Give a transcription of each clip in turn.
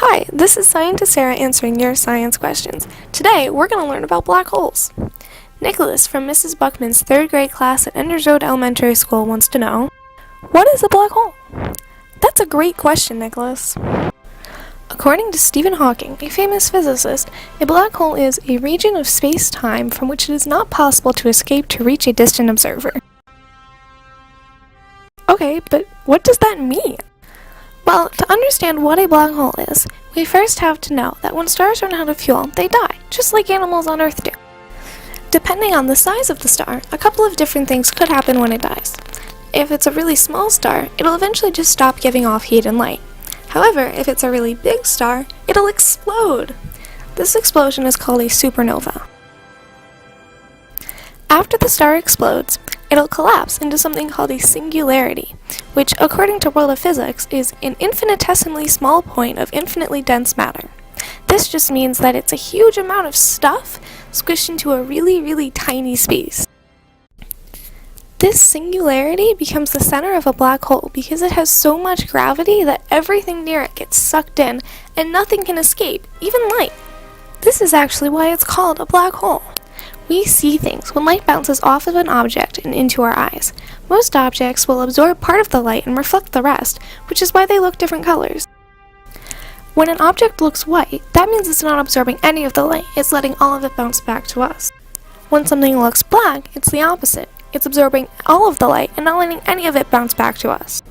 Hi, this is Scientist Sarah answering your science questions. Today, we're going to learn about black holes. Nicholas from Mrs. Buckman's 3rd grade class at Enders Road Elementary School wants to know, what is a black hole? That's a great question, Nicholas. According to Stephen Hawking, a famous physicist, a black hole is a region of space-time from which it is not possible to escape to reach a distant observer. Okay, but what does that mean? Well, to understand what a black hole is, we first have to know that when stars run out of fuel, they die, just like animals on Earth do. Depending on the size of the star, a couple of different things could happen when it dies. If it's a really small star, it'll eventually just stop giving off heat and light. However, if it's a really big star, it'll explode. This explosion is called a supernova. After the star explodes, it'll collapse into something called a singularity, which, according to World of Physics, is an infinitesimally small point of infinitely dense matter. This just means that it's a huge amount of stuff squished into a really, really tiny space. This singularity becomes the center of a black hole because it has so much gravity that everything near it gets sucked in and nothing can escape, even light. This is actually why it's called a black hole. We see things when light bounces off of an object and into our eyes. Most objects will absorb part of the light and reflect the rest, which is why they look different colors. When an object looks white, that means it's not absorbing any of the light, it's letting all of it bounce back to us. When something looks black, it's the opposite. It's absorbing all of the light and not letting any of it bounce back to us.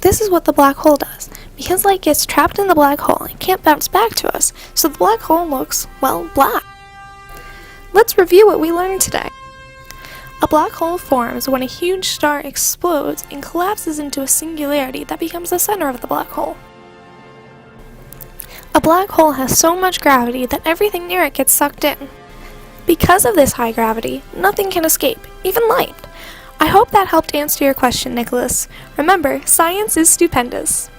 This is what the black hole does. Because light gets trapped in the black hole, it can't bounce back to us, so the black hole looks, well, black. Let's review what we learned today. A black hole forms when a huge star explodes and collapses into a singularity that becomes the center of the black hole. A black hole has so much gravity that everything near it gets sucked in. Because of this high gravity, nothing can escape, even light. I hope that helped answer your question, Nicholas. Remember, science is stupendous.